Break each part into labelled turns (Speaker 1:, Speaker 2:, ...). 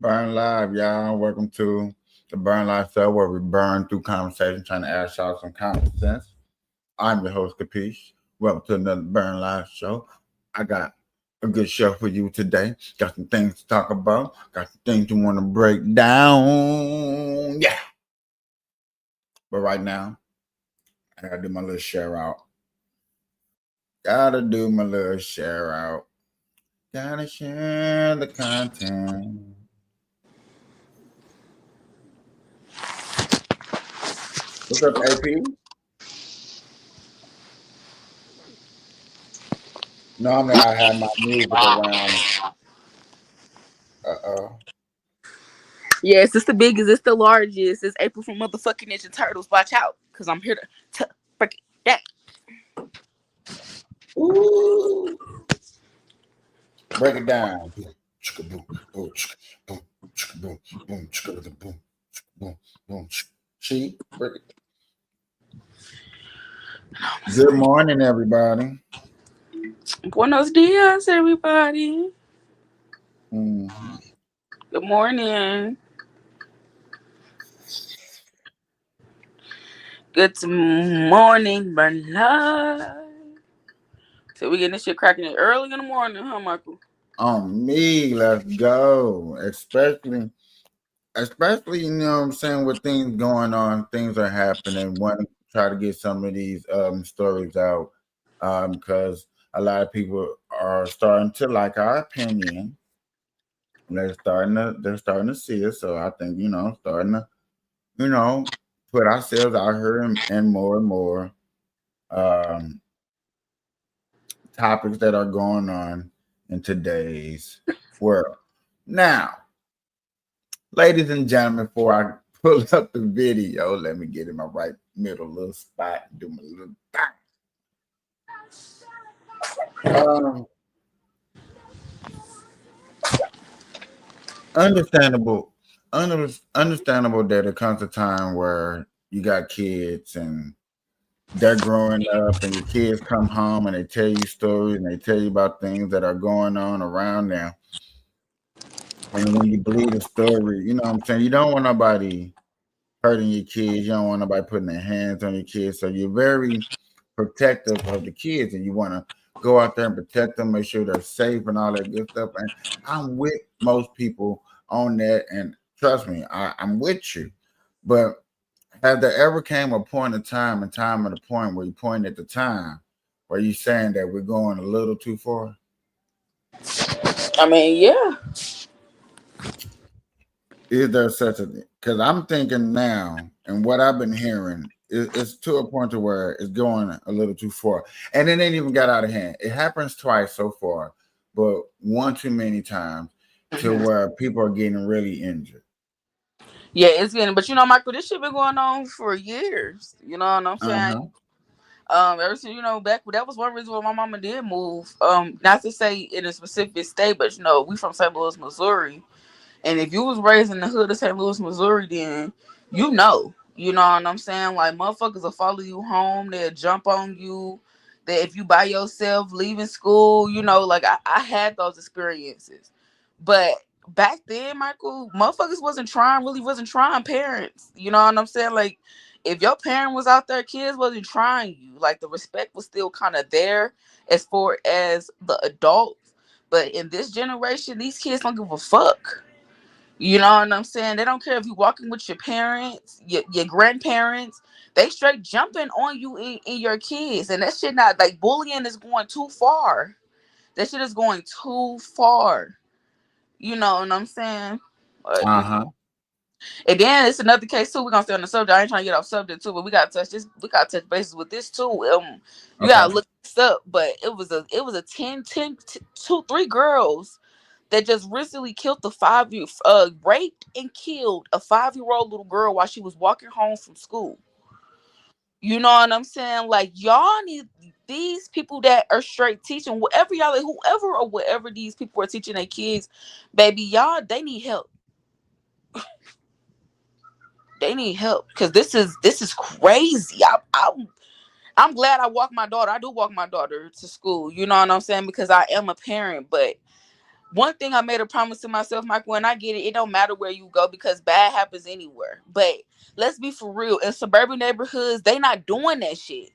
Speaker 1: Burn Live, y'all. Welcome to the Burn Live show where we burn through conversation trying to ask y'all some common sense. I'm your host, Capiche. Welcome to another Burn Live show. I got a good show for you today. Got some things to talk about. Got some things you want to break down. Yeah. But right now, I gotta do my little share out. Gotta do my little share out. Gotta share the content. What's up, AP? Normally I have my music around. Uh-oh.
Speaker 2: Yes, it's the biggest, it's the largest. It's April from motherfucking Ninja Turtles. Watch out, because I'm here to break it down.
Speaker 1: Ooh. Break it down. Boom, chicka, boom, boom, chicka, boom, chicka, boom, boom, chicka, boom, chicka, boom, boom. See? Break it. Good morning, everybody.
Speaker 2: Buenos dias, everybody.
Speaker 1: Mm-hmm.
Speaker 2: Good morning. Good morning, Bernard. So we getting this shit cracking it early in the morning, huh, Michael?
Speaker 1: On me, let's go. Especially, you know what I'm saying, with things going on, things are happening. Want to try to get some of these stories out because a lot of people are starting to like our opinion. They're starting to see it. So I think, starting to, put ourselves out here and more um, topics that are going on in today's world. Now, ladies and gentlemen, before I pull up the video, let me get in my right middle little spot and do my little thing. Understandable, understandable that it comes a time where you got kids and they're growing up and your kids come home and they tell you stories and they tell you about things that are going on around them. And when you believe the story, you know what I'm saying? You don't want nobody hurting your kids. You don't want nobody putting their hands on your kids. So you're very protective of the kids and you want to go out there and protect them, make sure they're safe and all that good stuff. And I'm with most people on that. And trust me, I'm with you. But has there ever came a point of time at the point where you point at the time where you saying that we're going a little too far?
Speaker 2: I mean, yeah.
Speaker 1: Is there such a thing? Because I'm thinking now, and what I've been hearing, it's to a point to where it's going a little too far. And it ain't even got out of hand. It happens twice so far, but one too many times to where people are getting really injured.
Speaker 2: Yeah, it's getting, but Michael, this shit been going on for years. You know what I'm saying?
Speaker 1: Uh-huh.
Speaker 2: Ever since back, that was one reason why my mama did move. Not to say in a specific state, but we from St. Louis, Missouri, and if you was raised in the hood of St. Louis, Missouri, then you know what I'm saying. Like motherfuckers will follow you home, they'll jump on you. That if you by yourself leaving school, like I had those experiences, but back then, Michael, motherfuckers really wasn't trying parents. You know what I'm saying? Like if your parent was out there, kids wasn't trying you. Like the respect was still kind of there as far as the adults. But in this generation, these kids don't give a fuck. You know what I'm saying? They don't care if you're walking with your parents, your grandparents. They straight jumping on you in your kids. And that shit not like bullying is going too far. That shit is going too far. You know what I'm saying? But,
Speaker 1: Uh-huh.
Speaker 2: and then it's another case too. We're gonna stay on the subject. I ain't trying to get off subject too, but we gotta touch this. We gotta touch bases with this too. You
Speaker 1: Okay.
Speaker 2: gotta look this up. But it was a 3 girls that just recently killed raped and killed a 5-year-old little girl while she was walking home from school. You know what I'm saying? Like y'all need these people that are straight teaching whoever or whatever these people are teaching their kids, baby, y'all they need help. They need help because this is crazy. I'm glad I walk my daughter. I do walk my daughter to school. You know what I'm saying? Because I am a parent. But one thing I made a promise to myself, Michael, when I get it, it don't matter where you go because bad happens anywhere. But let's be for real. In suburban neighborhoods, they not doing that shit.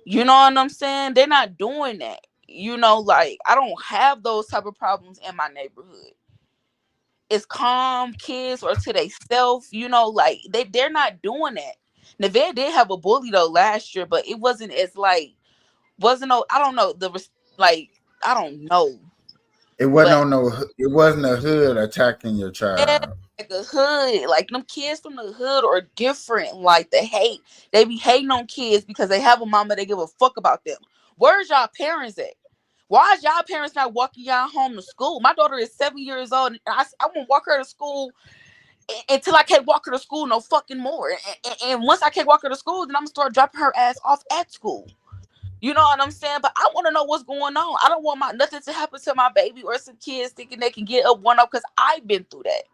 Speaker 2: You know what I'm saying? They're not doing that. Like I don't have those type of problems in my neighborhood. It's calm kids or to they self, like they're not doing that. Nevada did have a bully though last year, but it wasn't as like wasn't no I don't know like I don't know.
Speaker 1: It wasn't
Speaker 2: But
Speaker 1: on no. It wasn't a hood attacking your
Speaker 2: yeah,
Speaker 1: child.
Speaker 2: like a hood, like them kids from the hood are different. Like they be hating on kids because they have a mama they give a fuck about them. Where's y'all parents at? Why is y'all parents not walking y'all home to school? My daughter is 7 years old, and I won't walk her to school until I can't walk her to school no fucking more. And once I can't walk her to school, then I'm gonna start dropping her ass off at school. You know what I'm saying? But I want to know what's going on. I don't want nothing to happen to my baby or some kids thinking they can get up one up because I've been through that.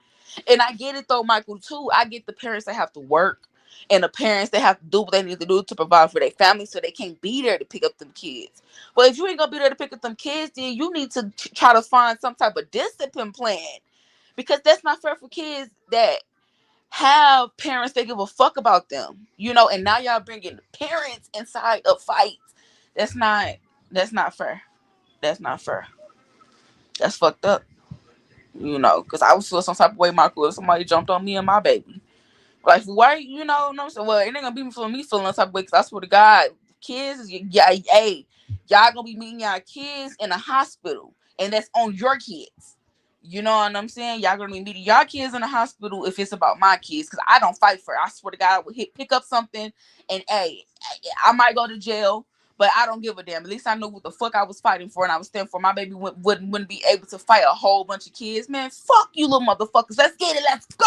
Speaker 2: And I get it though, Michael, too. I get the parents that have to work and the parents that have to do what they need to do to provide for their family so they can't be there to pick up them kids. But if you ain't gonna be there to pick up them kids, then you need to try to find some type of discipline plan because that's not fair for kids that have parents that give a fuck about them, and now y'all bringing parents inside of fights. That's not that's not fair. That's not fair. That's fucked up. Because I was feel some type of way, Michael, if somebody jumped on me and my baby. Like, why, what I'm saying? Well, it ain't gonna be me feeling some type of way because I swear to God, kids, hey, y'all gonna be meeting y'all kids in a hospital, and that's on your kids. You know what I'm saying? Y'all gonna be meeting y'all kids in the hospital if it's about my kids, because I don't fight for it. I swear to God, I would pick up something, and hey, I might go to jail, but I don't give a damn. At least I know what the fuck I was fighting for, and I was standing for. My baby wouldn't be able to fight a whole bunch of kids. Man, fuck you, little motherfuckers. Let's get it. Let's go.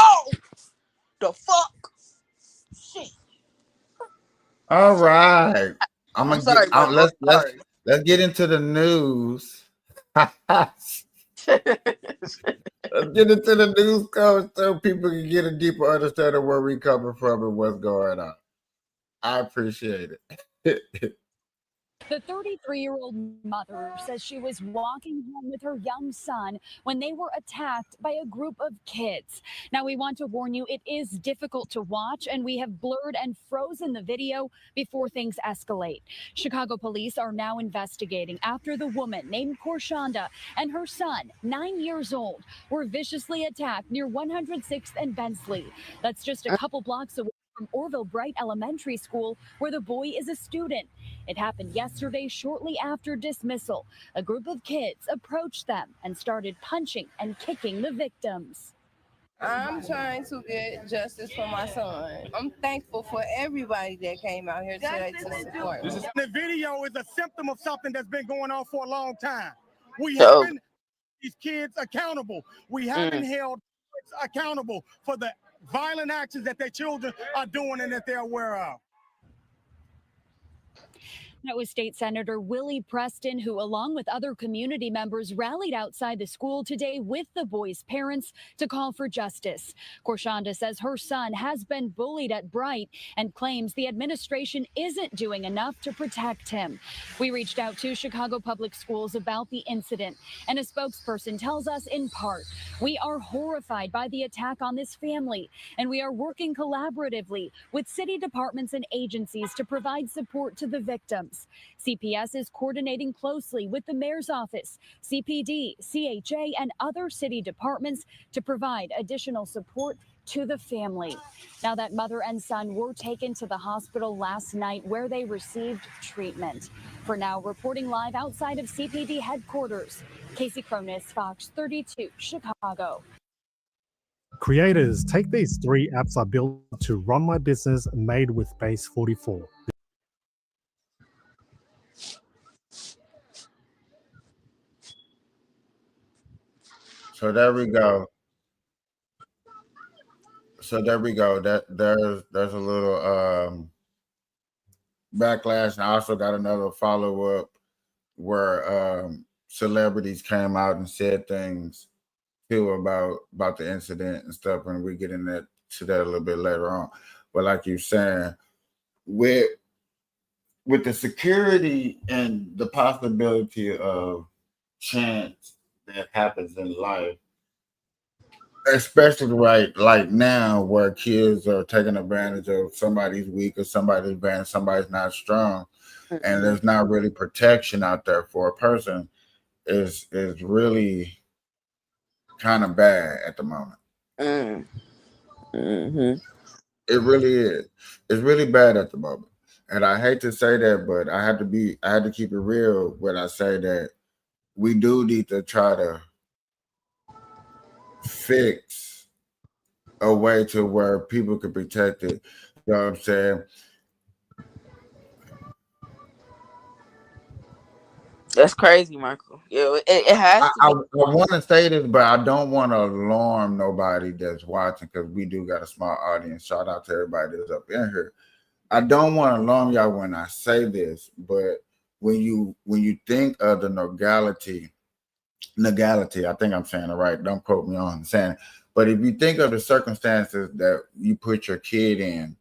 Speaker 2: The fuck? Shit.
Speaker 1: All right. I'm
Speaker 2: I'm
Speaker 1: gonna get
Speaker 2: sorry,
Speaker 1: out.
Speaker 2: Michael. I'm
Speaker 1: Let's get into the news. Let's
Speaker 2: sorry.
Speaker 1: get into the news coverage so people can get a deeper understanding of where we coming from and what's going on. I appreciate it.
Speaker 3: The 33-year-old mother says she was walking home with her young son when they were attacked by a group of kids. Now, we want to warn you, it is difficult to watch, and we have blurred and frozen the video before things escalate. Chicago police are now investigating after the woman named Korshanda and her son, 9 years old, were viciously attacked near 106th and Bensley. That's just a couple blocks away from Orville Bright Elementary School, where the boy is a student. It happened yesterday shortly after dismissal. A group of kids approached them and started punching and kicking the victims.
Speaker 4: I'm trying to get justice for my son. I'm thankful for everybody that came out here today to support me.
Speaker 5: The video is a symptom of something that's been going on for a long time. We haven't held these kids accountable. We haven't held kids accountable for the violent actions that their children are doing and that they're aware of.
Speaker 3: That was State Senator Willie Preston, who, along with other community members, rallied outside the school today with the boys' parents to call for justice. Korshonda says her son has been bullied at Bright and claims the administration isn't doing enough to protect him. We reached out to Chicago Public Schools about the incident, and a spokesperson tells us in part, "We are horrified by the attack on this family, and we are working collaboratively with city departments and agencies to provide support to the victims. CPS is coordinating closely with the mayor's office, CPD, CHA, and other city departments to provide additional support to the family." Now, that mother and son were taken to the hospital last night where they received treatment. For now, reporting live outside of CPD headquarters, Casey Cronus, Fox 32, Chicago.
Speaker 6: Creators, take these 3 apps I built to run my business made with Base 44.
Speaker 1: So there we go. That there's a little backlash, and I also got another follow-up where celebrities came out and said things too about the incident and stuff, and we get into that a little bit later on. But like you're saying, with the security and the possibility of chance that happens in life, especially right like now where kids are taking advantage of somebody's weak or somebody's bad, somebody's not strong, and there's not really protection out there for a person, is really kind of bad at the moment. It really is. It's really bad at the moment. And I hate to say that, but I had to keep it real when I say that we do need to try to fix a way to where people can protect it. You know what I'm saying?
Speaker 2: That's crazy, Michael. Yeah, it has to.
Speaker 1: I want to say this, but I don't want to alarm nobody that's watching, because we do got a small audience. Shout out to everybody that's up in here. I don't want to alarm y'all when I say this, but when you think of the legality, I think I'm saying it right. Don't quote me on saying it. But if you think of the circumstances that you put your kid in,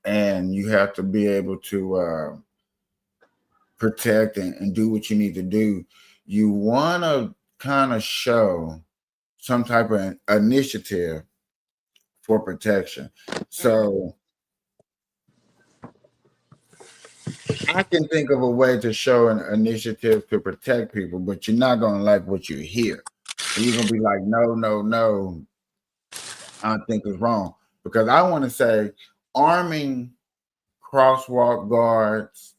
Speaker 1: and you have to be able to protect and do what you need to do, you want to kind of show some type of initiative for protection. So I can think of a way to show an initiative to protect people, but you're not going to like what you hear. And you're going to be like, no, I think it's wrong. Because I want to say arming crosswalk guards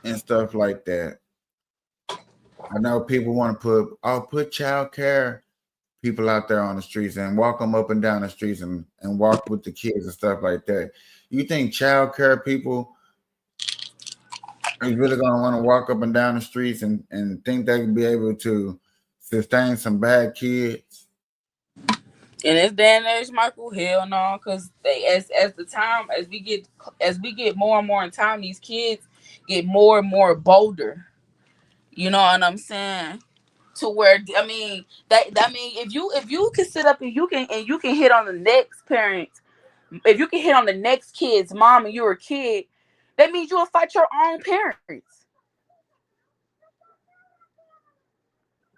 Speaker 1: and stuff like that. I know people want to put child care people out there on the streets and walk them up and down the streets and walk with the kids and stuff like that. You think child care people is really going to want to walk up and down the streets and think they can be able to sustain some bad kids?
Speaker 2: In this day and age, Michael, hell no, because as we get more and more in time, these kids get more and more bolder. You know what I'm saying? To where if you can sit up and you can hit on the next parent, if you can hit on the next kid's mom and you're a kid, that means you'll fight your own parents.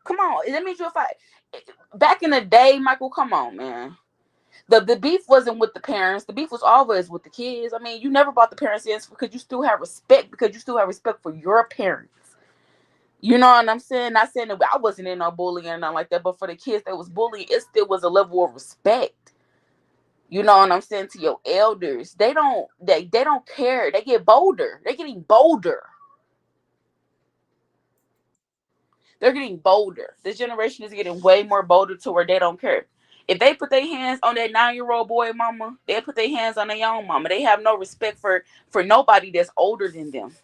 Speaker 2: Come on, that means you'll fight. Back in the day, Michael, come on, man. The beef wasn't with the parents. The beef was always with the kids. I mean, you never brought the parents in because you still have respect for your parents. You know what I'm saying? Not saying that I wasn't in no bullying or nothing like that, but for the kids that was bullying, it still was a level of respect. You know what I'm saying? To your elders. They don't care. They get bolder. They're getting bolder. They're getting bolder. This generation is getting way more bolder to where they don't care. If they put their hands on that 9-year-old boy mama, they put their hands on their own mama. They have no respect for nobody that's older than them.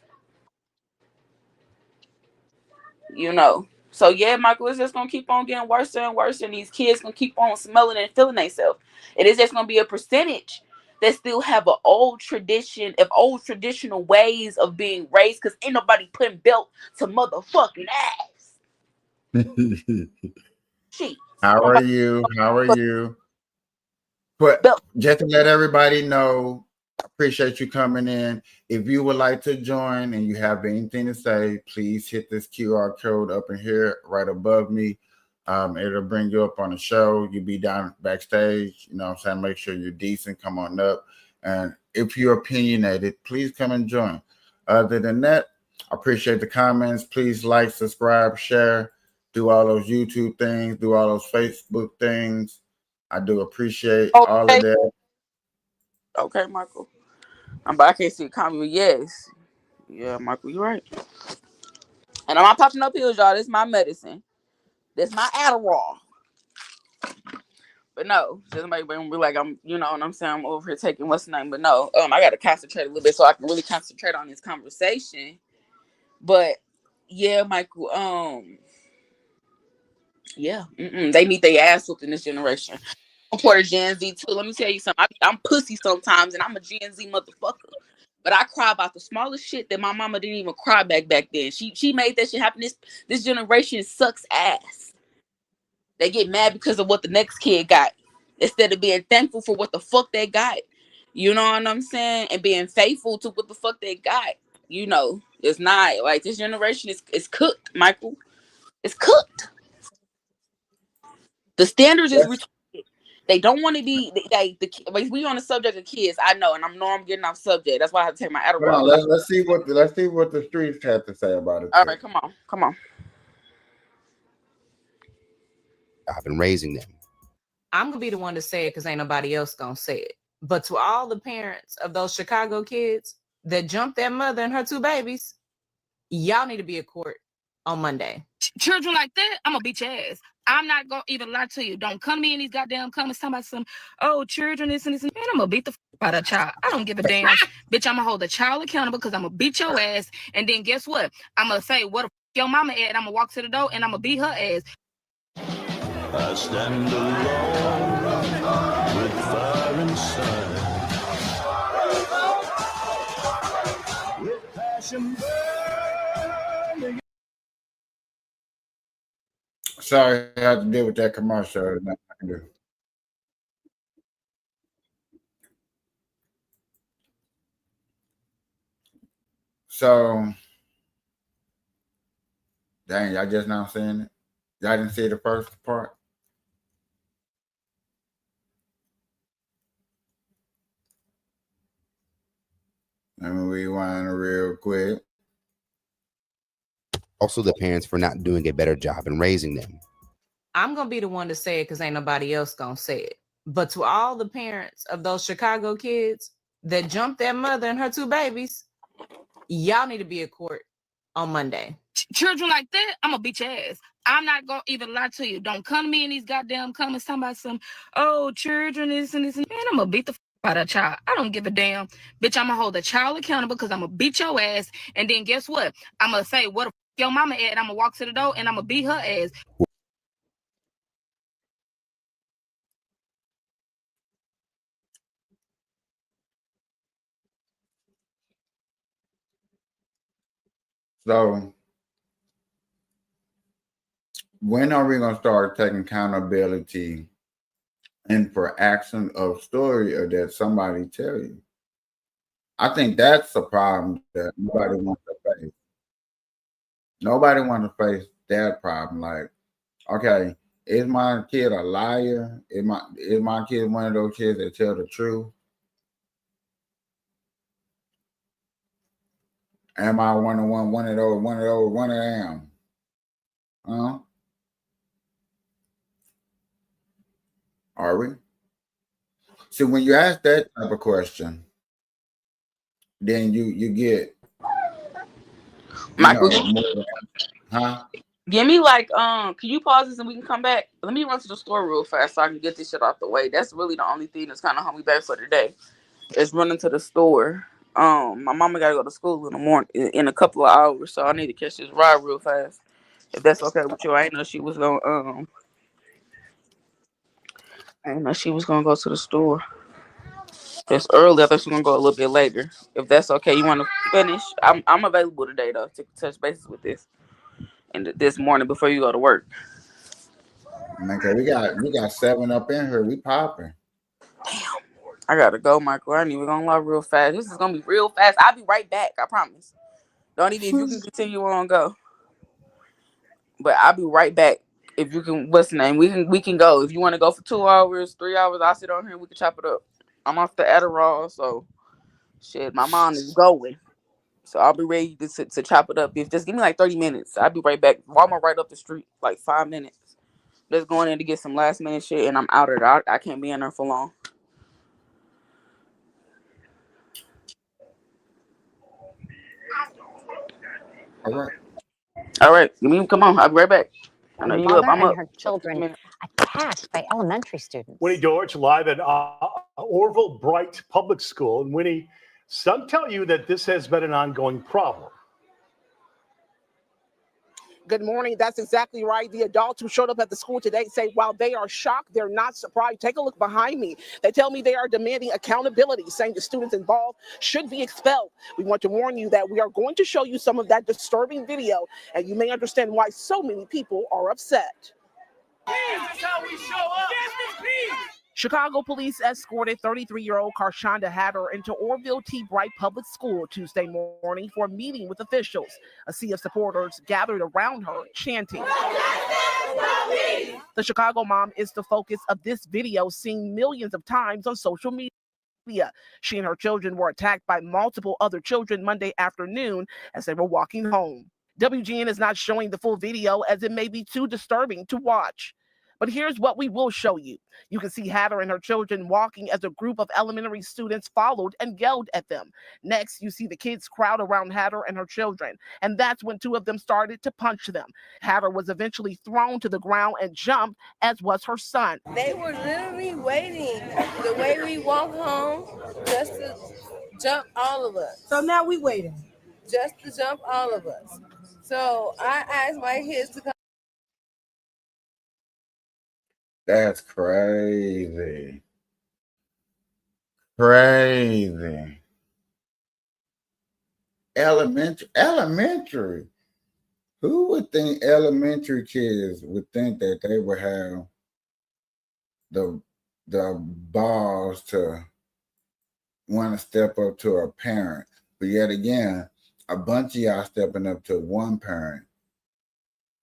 Speaker 2: You know. So yeah, Michael, it's just gonna keep on getting worse and worse, and these kids gonna keep on smelling and feeling themselves. It is just gonna be a percentage that still have an old tradition of old traditional ways of being raised, because ain't nobody putting belt to motherfucking ass. Shit.
Speaker 1: How are you? How are you? But
Speaker 2: Belt.
Speaker 1: just to let everybody know, I appreciate you coming in. If you would like to join and you have anything to say, please hit this QR code up in here right above me. It'll bring you up on the show. You'll be down backstage. You know what I'm saying? Make sure you're decent. Come on up. And if you're opinionated, please come and join. Other than that, I appreciate the comments. Please like, subscribe, share, do all those YouTube things, do all those Facebook things. I do appreciate all of that.
Speaker 2: Okay, Michael. But I can't see a comment. Yes. Yeah, Michael, you're right. And I'm not popping no pills, y'all. This is my medicine. That's my Adderall. But no, just make me be like, I'm, you know what I'm saying, I'm over here taking what's the name. But no, I got to concentrate a little bit so I can really concentrate on this conversation. But yeah, Michael, yeah, they need their ass whooped in this generation. I'm part of Gen Z too. Let me tell you something. I'm pussy sometimes, and I'm a Gen Z motherfucker. But I cry about the smallest shit that my mama didn't even cry back then. She made that shit happen. This generation sucks ass. They get mad because of what the next kid got, instead of being thankful for what the fuck they got. You know what I'm saying? And being faithful to what the fuck they got. You know, it's not like this generation is cooked, Michael. It's cooked. The standards is retarded. They don't want to be like we on the subject of kids. I know, and I'm getting off subject. That's why I have to take my Adderall.
Speaker 1: Let's see what the streets have to say about it.
Speaker 2: All right, come on.
Speaker 7: I've been raising them.
Speaker 8: I'm gonna be the one to say it because ain't nobody else gonna say it. But to all the parents of those Chicago kids that jumped their mother and her 2 babies, y'all need to be at court on Monday.
Speaker 9: Children like that, I'm gonna beat your ass. I'm not gonna even lie to you. Don't come to me in these goddamn comments talking about some, children, this and this. Man, I'm gonna beat the out of a child. I don't give a damn. Bitch, I'm gonna hold the child accountable because I'm gonna beat your ass. And then guess what? I'm gonna say, what the your mama at? And I'm gonna walk to the door and I'm gonna beat her ass.
Speaker 10: I stand alone with fire inside. With passion burning.
Speaker 1: Sorry, I had to deal with that commercial. There's nothing I can do. So, dang, y'all just now seeing it? Y'all didn't see the first part? Let me rewind real quick.
Speaker 7: Also, the parents for not doing a better job in raising them.
Speaker 8: I'm gonna be the one to say it because ain't nobody else gonna say it. But to all the parents of those Chicago kids that jumped their mother and her 2 babies, y'all need to be at court on Monday.
Speaker 9: Children like that, I'm gonna beat your ass. I'm not gonna even lie to you. Don't come to me in these goddamn comments talking about some, children, this and this. Man, I'm gonna beat the out of a child. I don't give a damn. Bitch, I'm gonna hold the child accountable because I'm gonna beat your ass. And then guess what? I'm gonna say, what the your mama at? And I'm gonna walk to the door and I'm gonna beat her ass.
Speaker 1: So, when are we going to start taking accountability and for action of story or that somebody tell you? I think that's a problem that nobody wants to face. Nobody wants to face that problem. Like, okay, is my kid a liar? Is my kid one of those kids that tell the truth? Am I one of them? Huh? Are we? See, when you ask that type of question, then you get
Speaker 2: Michael,
Speaker 1: huh?
Speaker 2: give me like can you pause this and we can come back? Let me run to the store real fast so I can get this shit off the way. That's really the only thing that's kind of holding me back for today. Is running to the store. My mama gotta go to school in the morning in a couple of hours, so I need to catch this ride real fast. If that's okay with you, I didn't know she was gonna go to the store. It's early. I thought she was gonna go a little bit later. If that's okay, you want to finish? I'm available today though to touch bases with this and this morning before you go to work.
Speaker 1: Okay, we got 7 up in here. We popping.
Speaker 2: I gotta go, Michael. I ain't even gonna lie real fast. This is gonna be real fast. I'll be right back. I promise. Don't even if you can continue on go. But I'll be right back. If you can, what's the name? We can go. If you want to go for 2 hours, 3 hours, I'll sit on here and we can chop it up. I'm off the Adderall, so shit, my mind is going. So I'll be ready to chop it up. If just give me like 30 minutes, I'll be right back. Walmart right up the street, like 5 minutes. Just going in to get some last minute shit, and I'm out of there. I can't be in there for long.
Speaker 1: All right.
Speaker 2: All right, come on. I'll be right back. I know you up.
Speaker 11: Mother
Speaker 2: I'm
Speaker 11: and
Speaker 2: up.
Speaker 11: her children attacked by elementary students.
Speaker 12: Winnie Dorch live at Orville Bright Public School. And Winnie, some tell you that this has been an ongoing problem.
Speaker 13: Good morning. That's exactly right. The adults who showed up at the school today say while they are shocked, they're not surprised. Take a look behind me. They tell me they are demanding accountability, saying the students involved should be expelled. We want to warn you that we are going to show you some of that disturbing video, and you may understand why so many people are upset. This is how we show up. Chicago police escorted 33-year-old Karshonda Hatter into Orville T. Bright Public School Tuesday morning for a meeting with officials. A sea of supporters gathered around her, chanting. The Chicago mom is the focus of this video, seen millions of times on social media. She and her children were attacked by multiple other children Monday afternoon as they were walking home. WGN is not showing the full video as it may be too disturbing to watch. But here's what we will show you. You can see Hatter and her children walking as a group of elementary students followed and yelled at them. Next, you see the kids crowd around Hatter and her children. And that's when 2 of them started to punch them. Hatter was eventually thrown to the ground and jumped, as was her son.
Speaker 4: They were literally waiting the way we walk home just to jump all of us. So now we waiting. Just to jump all of us. So I asked my kids to come.
Speaker 1: That's crazy. Crazy. Elementary. Who would think elementary kids would think that they would have the balls to want to step up to a parent? But yet again, a bunch of y'all stepping up to one parent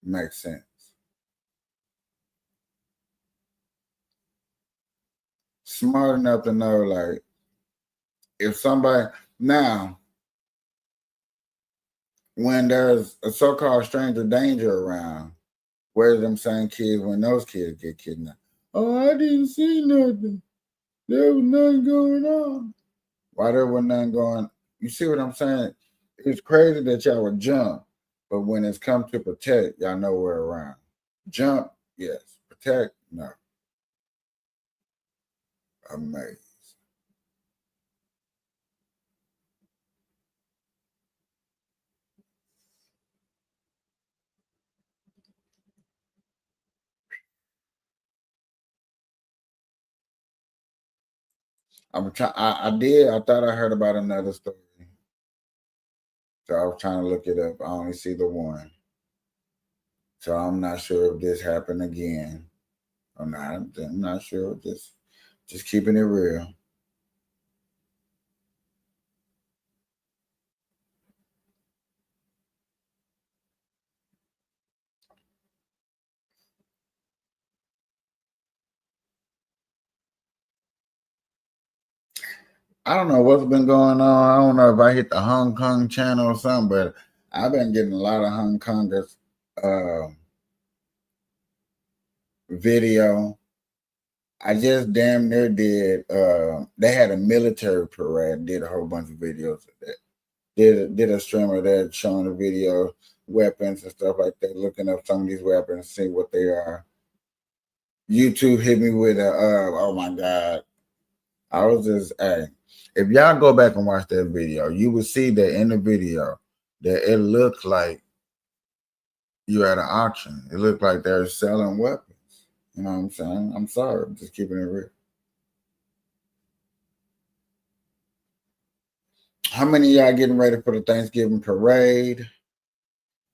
Speaker 1: makes sense. Smart enough to know, like, if somebody now, when there's a so-called stranger danger around, where are them same kids when those kids get kidnapped? Oh, I didn't see nothing. There was nothing going on. Why there was nothing going? You see what I'm saying? It's crazy that y'all would jump, but when it's come to protect, y'all know we're around. Jump, yes. Protect, no. Amazing. I thought I heard about another story. So I was trying to look it up. I only see the one. So I'm not sure if this happened again or not. I'm not sure. Just keeping it real. I don't know what's been going on. I don't know if I hit the Hong Kong channel or something, but I've been getting a lot of Hong Kongers video. I just damn near did. They had a military parade. Did a whole bunch of videos of that. Did a stream of that showing the video, weapons and stuff like that. Looking up some of these weapons, see what they are. YouTube hit me with a. Oh my god! I was just hey. If y'all go back and watch that video, you will see that in the video that it looked like you're at an auction. It looked like they're selling weapons. You know what I'm saying? I'm sorry. I'm just keeping it real. How many of y'all getting ready for the Thanksgiving parade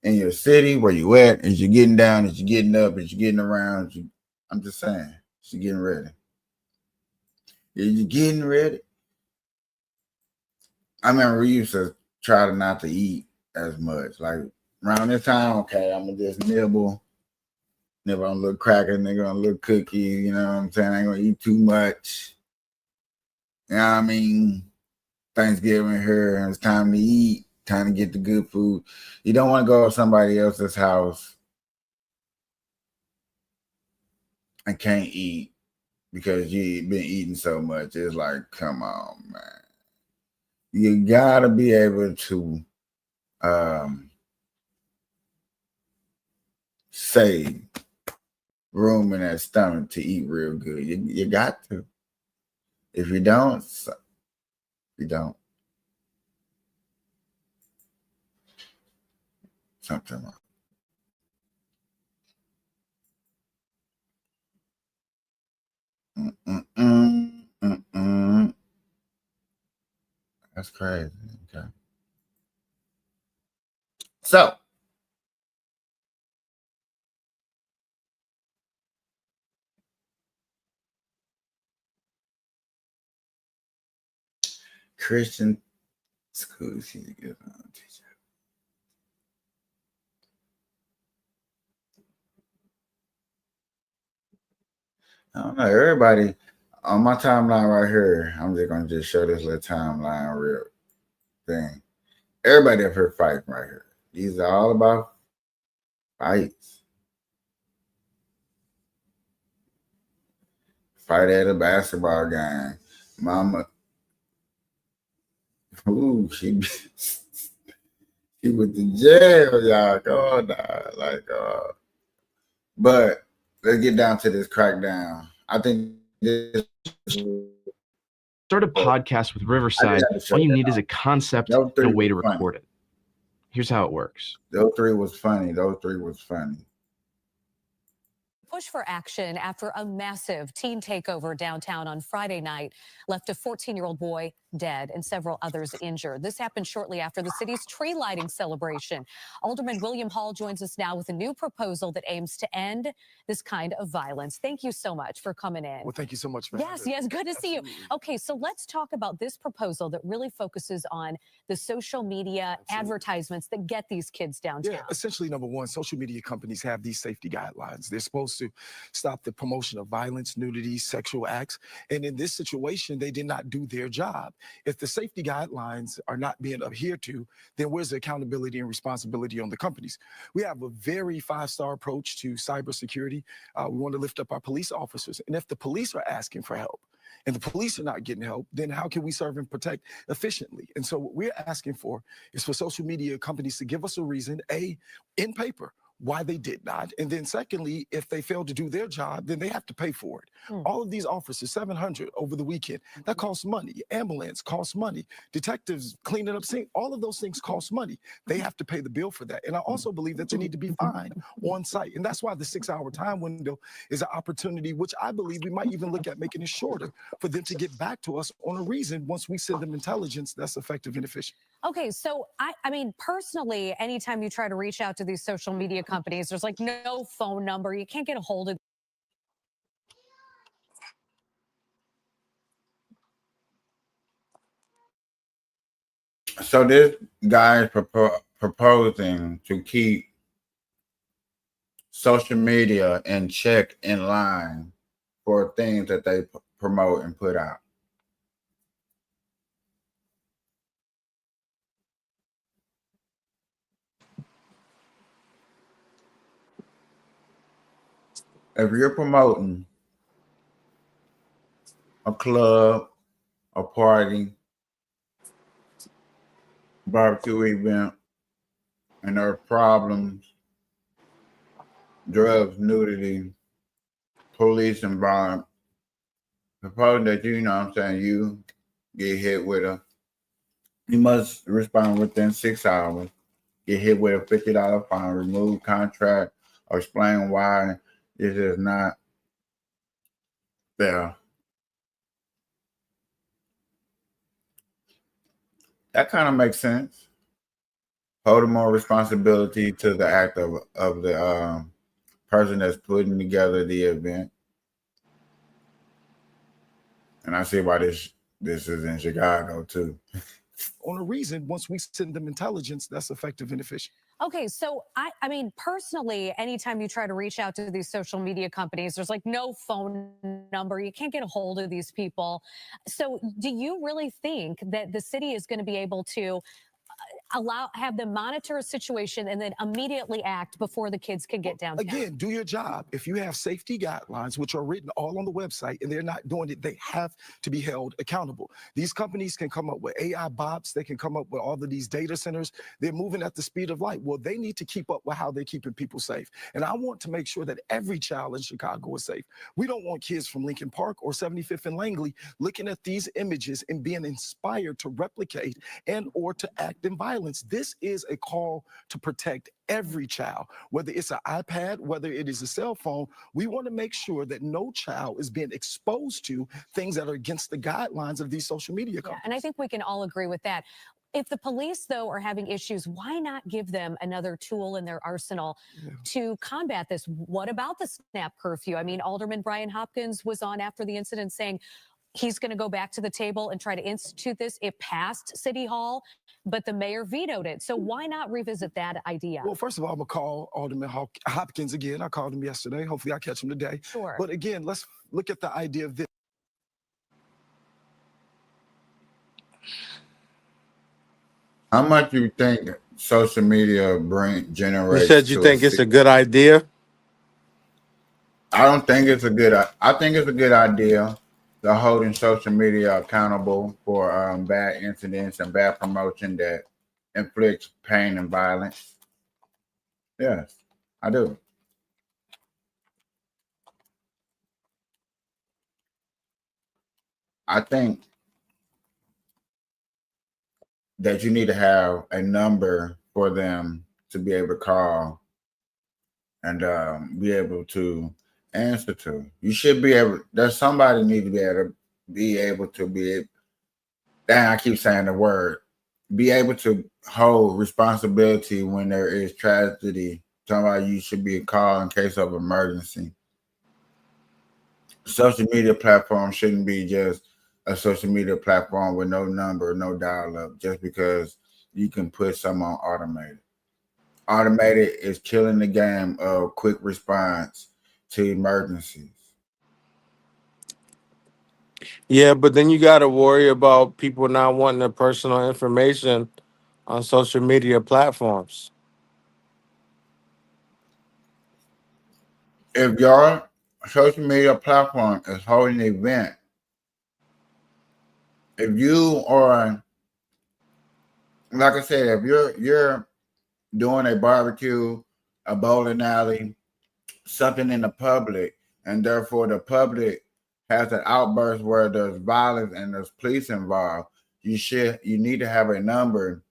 Speaker 1: in your city? Where you at? Is you getting down? Is you getting up? Is you getting around? I'm just saying, is you getting ready? Is you getting ready? I remember we used to try not to eat as much. Like around this time, okay, I'm gonna just nibble on a little cracker, nigga, on a little cookie. You know what I'm saying? I ain't gonna eat too much. You know what I mean? Thanksgiving here, and it's time to eat, time to get the good food. You don't want to go to somebody else's house and can't eat because you've been eating so much. It's like, come on, man. You gotta be able to save room in that stomach to eat real good. You got to. If you don't, you don't. Something wrong. That's crazy. Okay. So, Christian schools, she's a good teacher. I don't know. Everybody on my timeline right here, I'm just gonna show this little timeline real thing. Everybody up here fighting right here. These are all about fights. Fight at a basketball game. Mama, ooh, she went to jail, y'all. God, like, but let's get down to this crackdown. I think this.
Speaker 14: Start a podcast with Riverside. All you need is a concept and a way to record it. Here's how it works.
Speaker 1: Those three was funny.
Speaker 15: Push for action after a massive teen takeover downtown on Friday night left a 14-year-old boy dead and several others injured. This happened shortly after the city's tree lighting celebration. Alderman William Hall joins us now with a new proposal that aims to end this kind of violence. Thank you so much for coming in.
Speaker 16: Well, thank you so much for
Speaker 15: Yes, good to see you. Okay, so let's talk about this proposal that really focuses on the social media advertisements that get these kids downtown.
Speaker 16: Yeah, essentially, number one, social media companies have these safety guidelines. They're supposed to stop the promotion of violence, nudity, sexual acts. And in this situation, they did not do their job. If the safety guidelines are not being adhered to, then where's the accountability and responsibility on the companies? We have a very five-star approach to cybersecurity. We want to lift up our police officers. And if the police are asking for help, and the police are not getting help, then how can we serve and protect efficiently? And so what we're asking for is for social media companies to give us a reason, A, in paper, why they did not. And then secondly, if they fail to do their job, then they have to pay for it. All of these officers, 700 over the weekend, that costs money. Ambulance costs money. Detectives cleaning up scene, all of those things cost money. They have to pay the bill for that. And I also believe that they need to be fined on site. And that's why the 6-hour time window is an opportunity, which I believe we might even look at making it shorter for them to get back to us on a reason once we send them intelligence that's effective and efficient.
Speaker 15: Okay, so I mean, personally, anytime you try to reach out to these social media companies, there's like no phone number. You can't get a hold of.
Speaker 1: So this guy is proposing to keep social media in check, in line for things that they promote and put out. If you're promoting a club, a party, barbecue event, and there are problems, drugs, nudity, police involved, suppose that you know what I'm saying, you get hit with you must respond within 6 hours, get hit with a $50 fine, remove contract, or explain why this is not there. That kind of makes sense. Holding more responsibility to the act of the person that's putting together the event. And I see why this is in Chicago too.
Speaker 16: On a reason, once we send them intelligence, that's effective and efficient.
Speaker 15: Okay, so I mean, personally, anytime you try to reach out to these social media companies, there's like no phone number. You can't get a hold of these people. So do you really think that the city is going to be able to have them monitor a situation and then immediately act before the kids can get downtown?
Speaker 16: Again, do your job. If you have safety guidelines, which are written all on the website, and they're not doing it, they have to be held accountable. These companies can come up with AI bots. They can come up with all of these data centers. They're moving at the speed of light. Well, they need to keep up with how they're keeping people safe. And I want to make sure that every child in Chicago is safe. We don't want kids from Lincoln Park or 75th and Langley looking at these images and being inspired to replicate and or to act in violence. This is a call to protect every child, whether it's an iPad, whether it is a cell phone. We want to make sure that no child is being exposed to things that are against the guidelines of these social media companies.
Speaker 15: And I think we can all agree with that. If the police, though, are having issues, why not give them another tool in their arsenal to combat this? What about the snap curfew? I mean, Alderman Brian Hopkins was on after the incident saying he's going to go back to the table and try to institute this. It passed City Hall, but the mayor vetoed it. So why not revisit that idea?
Speaker 16: Well, first of all, I'm going to call Alderman Hopkins again. I called him yesterday. Hopefully I catch him today.
Speaker 15: Sure.
Speaker 16: But again, let's look at the idea of this.
Speaker 1: How much you think social media generates?
Speaker 17: You said you think it's a good idea?
Speaker 1: I don't think it's a good. I think it's a good idea. They're holding social media accountable for bad incidents and bad promotion that inflicts pain and violence. Yes, I do. I think that you need to have a number for them to be able to call and be able to answer to. You should be able. There's somebody need to be able to be. Dang, I keep saying the word. Be able to hold responsibility when there is tragedy. Somebody you should be called in case of emergency. Social media platform shouldn't be just a social media platform with no number, no dial-up, just because you can put some on automated. Automated is killing the game of quick response to emergencies.
Speaker 17: Yeah, but then you got to worry about people not wanting their personal information on social media platforms.
Speaker 1: If your social media platform is holding an event, if you are, like I said, if you're doing a barbecue, a bowling alley, something in the public, and therefore the public has an outburst where there's violence and there's police involved, you need to have a number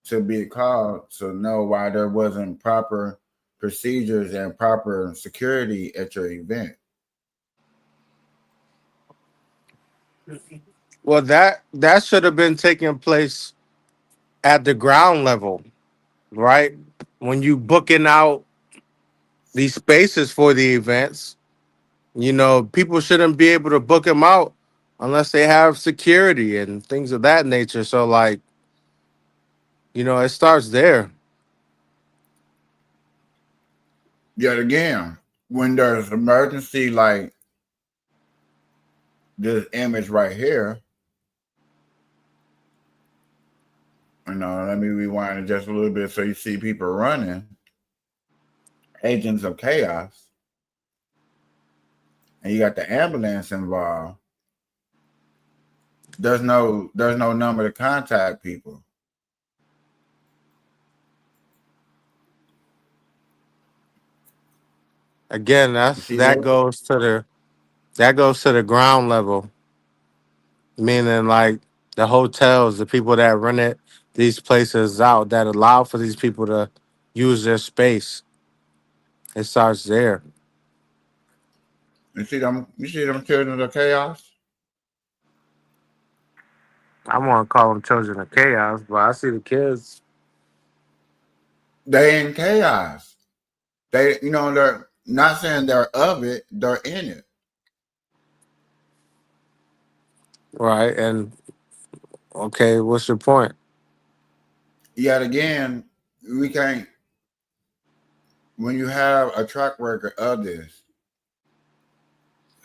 Speaker 1: to be called to know why there wasn't proper procedures and proper security at your event.
Speaker 17: Well, that should have been taking place at the ground level, right? When you booking out these spaces for the events, you know, people shouldn't be able to book them out unless they have security and things of that nature. So, like, you know, it starts there.
Speaker 1: Yet again, when there's emergency, like this image right here, you know, let me rewind it just a little bit so you see people running, agents of chaos, and you got the ambulance involved. There's no number to contact people.
Speaker 17: Again, that goes to the ground level, meaning like the hotels, the people that rent it, these places out that allow for these people to use their space. It starts there.
Speaker 1: You see them children of chaos?
Speaker 17: I want to call them children of chaos, but I see the kids.
Speaker 1: They in chaos. They, they're not saying they're of it, they're in it.
Speaker 17: Right. And okay, what's your point?
Speaker 1: Yet again, we can't, when you have a track record of this,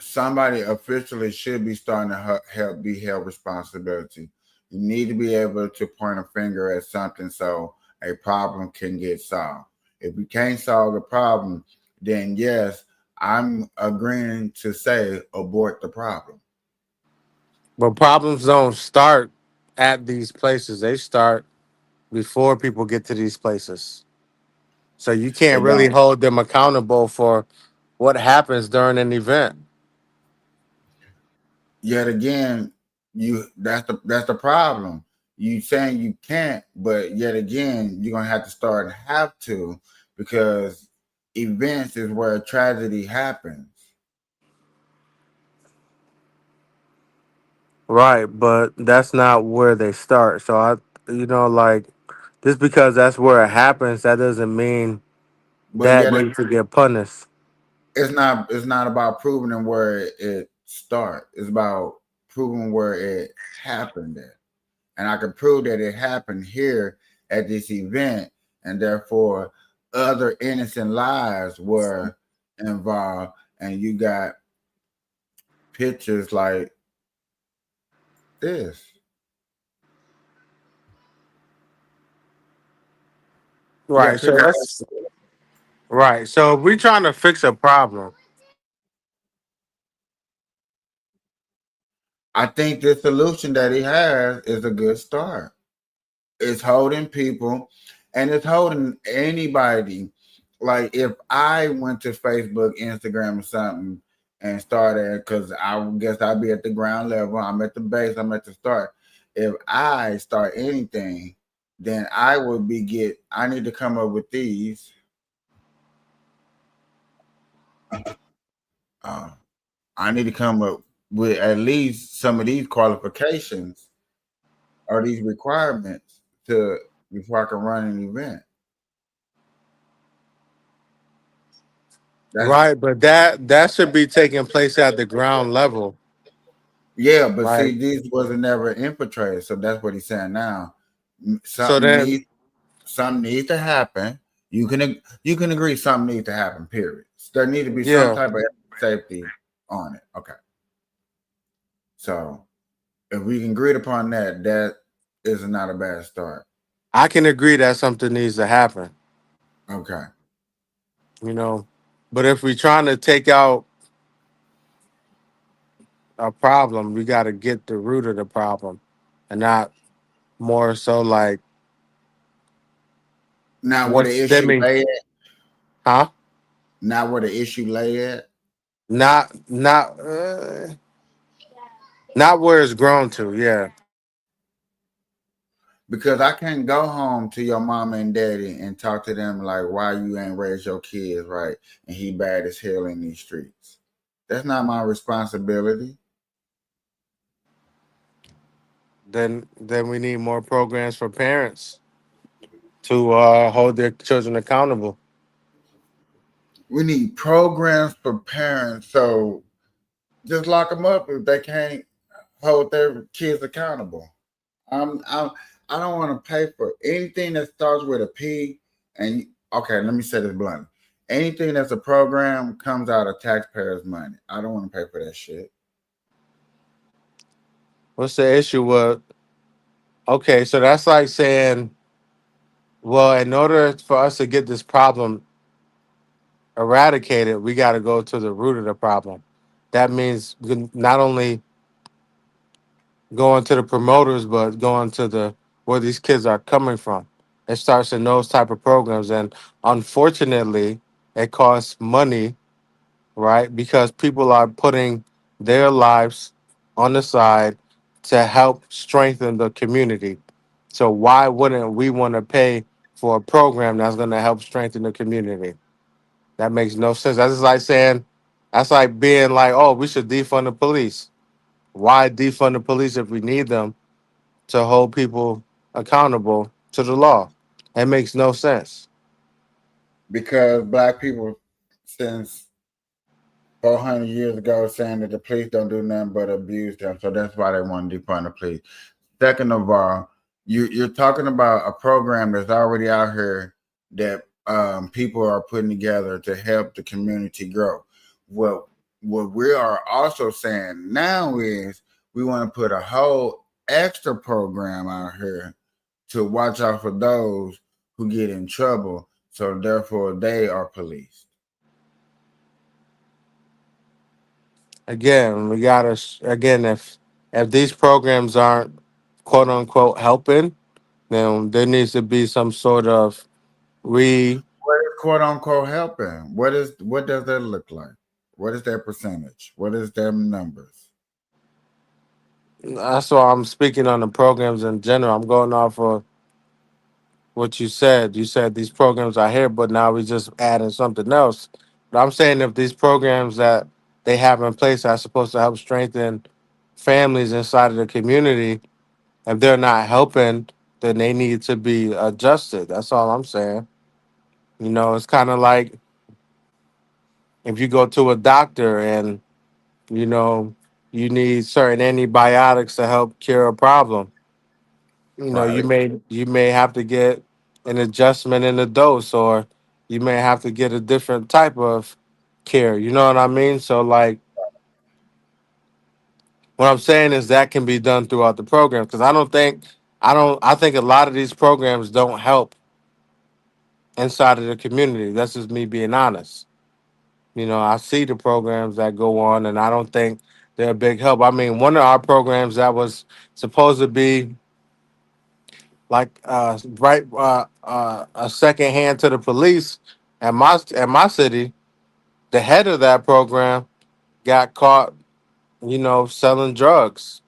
Speaker 1: somebody officially should be starting to be held responsibility. You need to be able to point a finger at something so a problem can get solved. If we can't solve the problem, then yes, I'm agreeing to say abort the problem.
Speaker 17: But problems don't start at these places. They start before people get to these places. So you can't
Speaker 1: They
Speaker 17: really
Speaker 1: don't.
Speaker 17: hold them accountable for what happens during an event.
Speaker 1: Yet again, that's the problem. You saying you can't, but yet again, you're gonna have to start and have to, because events is where tragedy happens.
Speaker 17: Right, but that's not where they start. So like just because that's where it happens, that doesn't mean
Speaker 1: But
Speaker 17: that
Speaker 1: yet
Speaker 17: needs to get punished.
Speaker 1: it's not about proving where it starts. It's about proving where it happened at. And I can prove that it happened here at this event, and therefore other innocent lives were involved. And you got pictures like this.
Speaker 17: Right. So that's right. So if we're trying to fix a problem,
Speaker 1: I think the solution that he has is a good start. It's holding people, and it's holding anybody. Like if I went to Facebook, Instagram, or something and started, because I guess I'd be at the ground level, I'm at the base, I'm at the start. If I start anything, then I would I need to come up with these. I need to come up with at least some of these qualifications or these requirements before I can run an event.
Speaker 17: right? But that should be taking place at the ground level.
Speaker 1: Yeah, but
Speaker 17: Right.
Speaker 1: see, these wasn't never infiltrated, so that's what he's saying now.
Speaker 17: So then-
Speaker 1: Something needs to happen. You can agree something needs to happen. Period. There needs to be
Speaker 17: Yeah.
Speaker 1: some type of safety on it. Okay. So if we can agree upon that, that is not a bad start.
Speaker 17: I can agree that something needs to happen.
Speaker 1: Okay.
Speaker 17: But if we're trying to take out a problem, we got to get the root of the problem, and not more so like
Speaker 1: Now where
Speaker 17: what's
Speaker 1: the issue
Speaker 17: stemming,
Speaker 1: lay at?
Speaker 17: huh?
Speaker 1: Not where the issue lay at?
Speaker 17: Not where it's grown to. Yeah.
Speaker 1: Because I can't go home to your mama and daddy and talk to them like, why you ain't raised your kids right, and he bad as hell in these streets. That's not my responsibility.
Speaker 17: Then we need more programs for parents to hold their children accountable.
Speaker 1: We need programs for parents, so just lock them up if they can't hold their kids accountable. I don't want to pay for anything that starts with a P. And okay, let me say this bluntly: anything that's a program comes out of taxpayers' money. I don't want to pay for that shit.
Speaker 17: What's the issue with? Okay, so that's like saying, well, in order for us to get this problem eradicated, we got to go to the root of the problem. That means not only going to the promoters, but going to the where these kids are coming from. It starts in those type of programs, and unfortunately, it costs money, right? Because people are putting their lives on the side to help strengthen the community. So why wouldn't we want to pay for a program that's going to help strengthen the community? That makes no sense. That's just like saying, that's like being like, oh, we should defund the police. Why defund the police if we need them to hold people accountable to the law. It makes no sense.
Speaker 1: Because black people, since 400 years ago, saying that the police don't do nothing but abuse them, so that's why they want to defund the police. Second of all, you're talking about a program that's already out here that people are putting together to help the community grow. What we are also saying now is we want to put a whole extra program out here to watch out for those who get in trouble, so therefore they are policed.
Speaker 17: Again, we gotta again if these programs aren't quote unquote helping, then there needs to be some sort of
Speaker 1: What is quote unquote helping? What does that look like? What is their percentage? What is their numbers?
Speaker 17: That's why I'm speaking on the programs in general. I'm going off of what you said. You said these programs are here, but now we just adding something else. But I'm saying if these programs that they have in place are supposed to help strengthen families inside of the community, if they're not helping, then they need to be adjusted. That's all I'm saying. You know, it's kind of like if you go to a doctor and, you know, you need certain antibiotics to help cure a problem. You know,
Speaker 1: Right.
Speaker 17: you may have to get an adjustment in the dose, or you may have to get a different type of care. You know what I mean? So like what I'm saying is that can be done throughout the program, because I think a lot of these programs don't help inside of the community. That's just me being honest. You know, I see the programs that go on, and I don't think they're a big help. I mean, one of our programs that was supposed to be like a second hand to the police at my city, the head of that program got caught, you know, selling drugs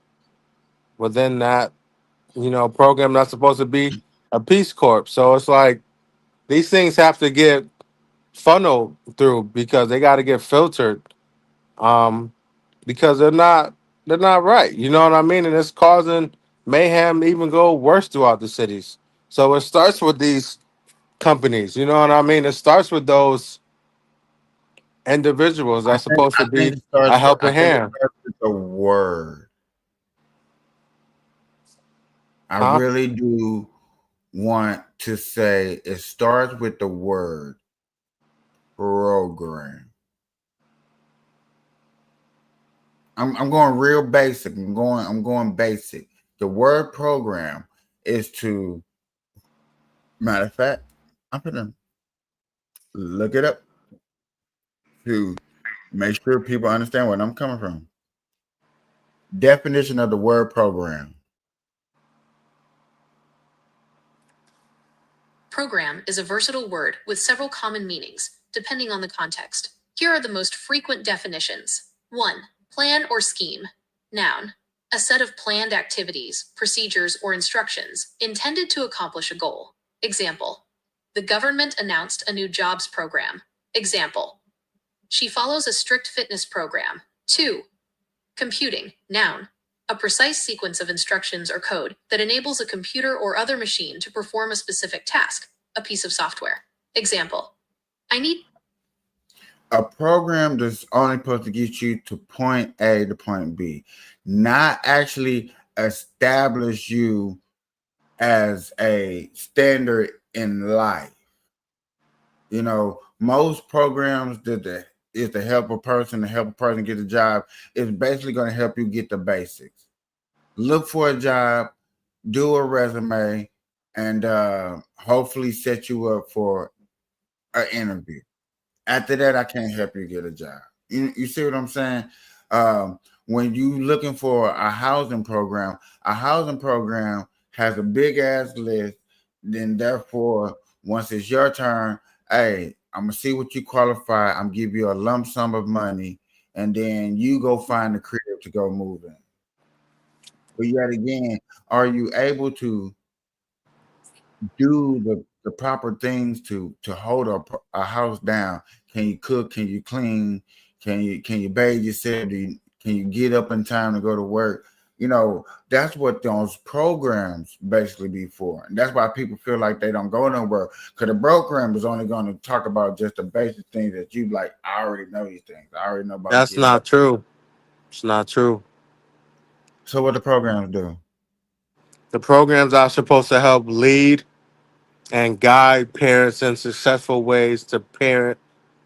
Speaker 17: within that, you know, program that's supposed to be a Peace Corps. So it's like these things have to get funneled through because they got to get filtered. Because they're not right. You know what I mean? And it's causing mayhem even go worse throughout the cities. So it starts with these companies. You know what I mean? It starts with those individuals that's supposed to be a helping hand.
Speaker 1: It starts with the word. I
Speaker 17: Huh?
Speaker 1: really do want to say it starts with the word program. I'm going real basic. I'm going basic. The word program is to, matter of fact, I'm gonna look it up to make sure people understand where I'm coming from. Definition of the word program.
Speaker 18: Program is a versatile word with several common meanings, depending on the context. Here are the most frequent definitions. 1. Plan or scheme. Noun. A set of planned activities, procedures, or instructions intended to accomplish a goal. Example. The government announced a new jobs program. Example. She follows a strict fitness program. 2. Computing. Noun. A precise sequence of instructions or code that enables a computer or other machine to perform a specific task, a piece of software. Example. I need
Speaker 1: A program that's only supposed to get you to point A to point B, not actually establish you as a standard in life. You know, most programs that is to help a person get a job is basically going to help you get the basics. Look for a job, do a resume, and hopefully set you up for an interview. After that, I can't help you get a job. You see what I'm saying? When you looking for a housing program has a big ass list. Then therefore, once it's your turn, hey, I'm gonna see what you qualify. I'm gonna give you a lump sum of money, and then you go find the crib to go move in. But yet again, are you able to do the proper things to hold a house down? Can you cook? Can you clean? Can you bathe yourself? Can you get up in time to go to work? You know, that's what those programs basically be for. And that's why people feel like they don't go nowhere. Because the program is only going to talk about just the basic things that you like. I already know these things. I already know about
Speaker 17: That's
Speaker 1: getting
Speaker 17: not
Speaker 1: up.
Speaker 17: true. It's not true.
Speaker 1: So what the programs do?
Speaker 17: The programs are supposed to help lead and guide parents in successful ways to parent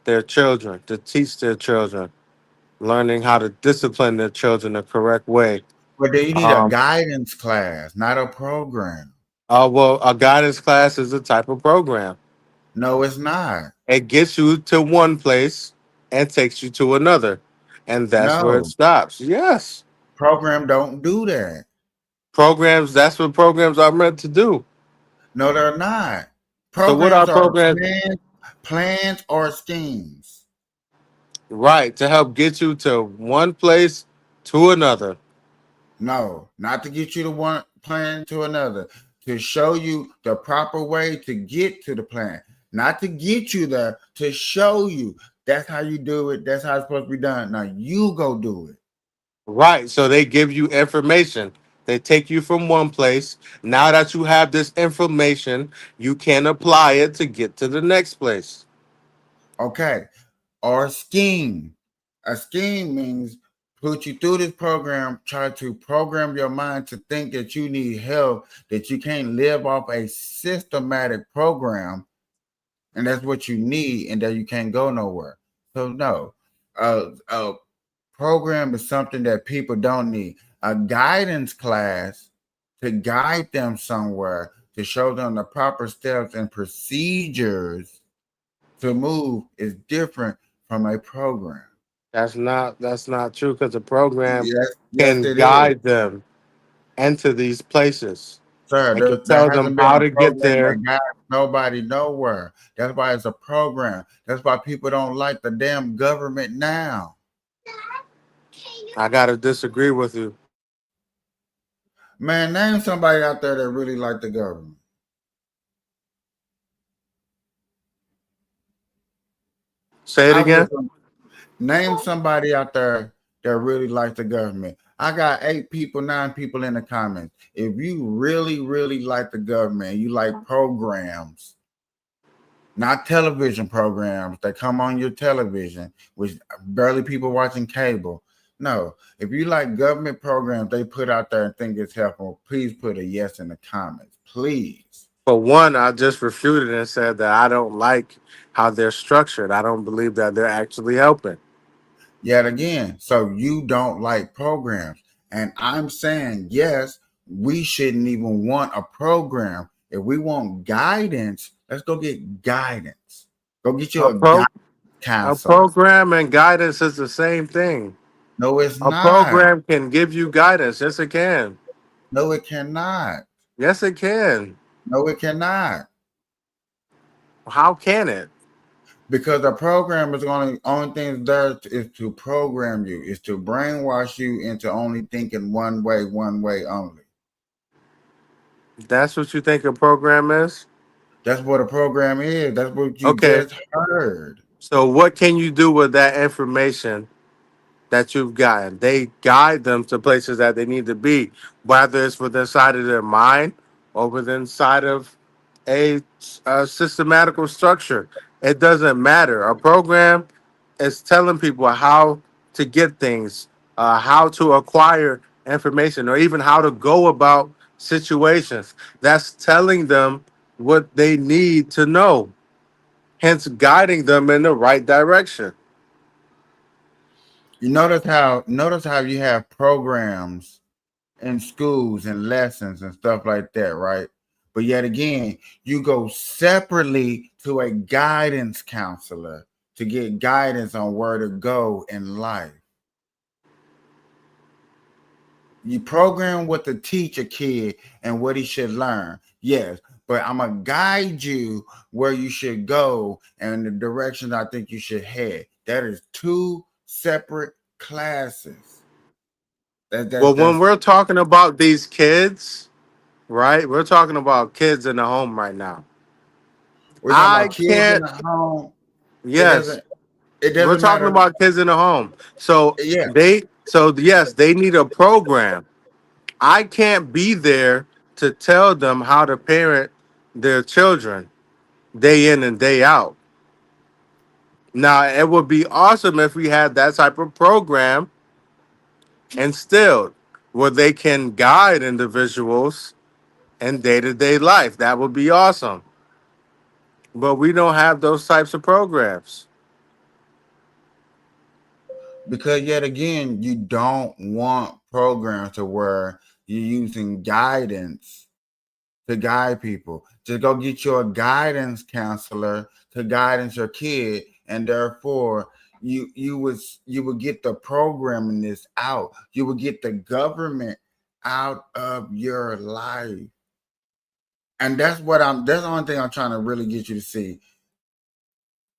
Speaker 17: their children, to teach their children, learning how to discipline their children the correct way.
Speaker 1: But then you need a guidance class, not a program.
Speaker 17: Well, a guidance class is a type of program.
Speaker 1: No, it's not.
Speaker 17: It gets you to one place and takes you to another. And that's where it
Speaker 1: No.
Speaker 17: stops. Yes.
Speaker 1: Program don't do that.
Speaker 17: Programs, that's what programs are meant to do.
Speaker 1: No, they're not.
Speaker 17: So what are programs?
Speaker 1: Plans or schemes.
Speaker 17: Right, to help get you to one place to another.
Speaker 1: No, not to get you to one plan to another. To show you the proper way to get to the plan. Not to get you there, to show you. That's how you do it. That's how it's supposed to be done. Now you go do it.
Speaker 17: Right, so they give you information. They take you from one place. Now that you have this information, you can apply it to get to the next place.
Speaker 1: Okay. Or scheme. A scheme means put you through this program, try to program your mind to think that you need help, that you can't live off a systematic program, and that's what you need, and that you can't go nowhere. So no, a program is something that people don't need. A guidance class to guide them somewhere, to show them the proper steps and procedures to move is different from a program.
Speaker 17: That's not true, because the program
Speaker 1: Yes,
Speaker 17: can
Speaker 1: it
Speaker 17: guide
Speaker 1: is.
Speaker 17: them into these places.
Speaker 1: Sir,
Speaker 17: It
Speaker 1: there
Speaker 17: can tell
Speaker 1: hasn't
Speaker 17: them
Speaker 1: been
Speaker 17: how
Speaker 1: a
Speaker 17: to get
Speaker 1: program
Speaker 17: there.
Speaker 1: that guides nobody nowhere. That's why it's a program. That's why people don't like the damn government now.
Speaker 17: I gotta disagree with you.
Speaker 1: Man, name somebody out there that really like the government.
Speaker 17: Say it again.
Speaker 1: Name somebody out there that really likes the government. I got 8 people, 9 people in the comments. If you really, really like the government, you like programs, not television programs that come on your television, which barely people watching cable. No, if you like government programs they put out there and think it's helpful, please put a yes in the comments, please.
Speaker 17: For one, I just refuted and said that I don't like how they're structured. I don't believe that they're actually helping.
Speaker 1: Yet again, so you don't like programs. And I'm saying, yes, we shouldn't even want a program. If we want guidance, let's go get guidance. Go get you a guidance
Speaker 17: A
Speaker 1: counselor.
Speaker 17: program and guidance is the same thing.
Speaker 1: No, it's
Speaker 17: A
Speaker 1: not.
Speaker 17: program can give you guidance. Yes, it can.
Speaker 1: No, it cannot.
Speaker 17: Yes, it can.
Speaker 1: No, it cannot.
Speaker 17: How can it?
Speaker 1: Because a program is only thing there is to program you, is to brainwash you into only thinking one way only.
Speaker 17: That's what you think a program is?
Speaker 1: That's what a program is. That's what you just heard.
Speaker 17: So what can you do with that information that you've gotten? They guide them to places that they need to be, whether it's within inside of their mind or within inside of a systematical structure. It doesn't matter. A program is telling people how to get things, how to acquire information, or even how to go about situations. That's telling them what they need to know, hence guiding them in the right direction.
Speaker 1: You notice how you have programs in schools and lessons and stuff like that, right? But yet again, you go separately to a guidance counselor to get guidance on where to go in life. You program what to teach a kid and what he should learn. Yes, but I'm going to guide you where you should go and the direction I think you should head. That is 2 separate classes.
Speaker 17: When we're talking about these kids, right? We're talking about kids in the home right now.
Speaker 1: We're talking about kids in the home.
Speaker 17: Yes.
Speaker 1: It doesn't
Speaker 17: We're talking
Speaker 1: matter.
Speaker 17: about kids in the home. So
Speaker 1: Yeah.
Speaker 17: yes, they need a program I can't be there to tell them how to parent their children day in and day out. Now, it would be awesome if we had that type of program instilled where they can guide individuals in day-to-day life. That would be awesome. But we don't have those types of programs.
Speaker 1: Because yet again, you don't want programs to where you're using guidance to guide people. Just go get your guidance counselor to guidance your kid, and therefore you would get the programming this out. You would get the government out of your life. And that's the only thing I'm trying to really get you to see.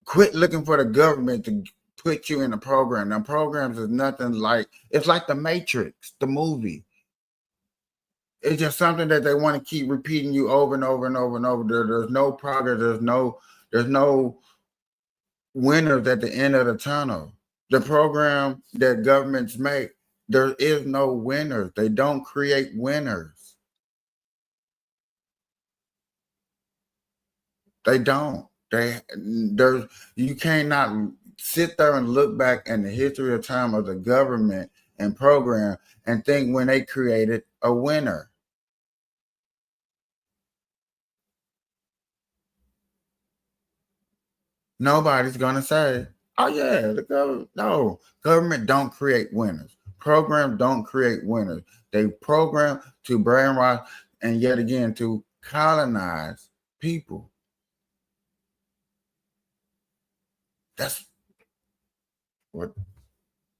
Speaker 1: Quit looking for the government to put you in a program. Now, programs is nothing like, it's like the Matrix, the movie. It's just something that they want to keep repeating you over and over and over and over. There's no progress. There's no winners at the end of the tunnel. The program that governments make, there is no winners. They don't create winners. They don't. You cannot sit there and look back in the history of time of the government and program and think when they created a winner. Nobody's gonna say, "Oh yeah, the government." No, government don't create winners. Programs don't create winners. They program to brainwash and yet again to colonize people. That's what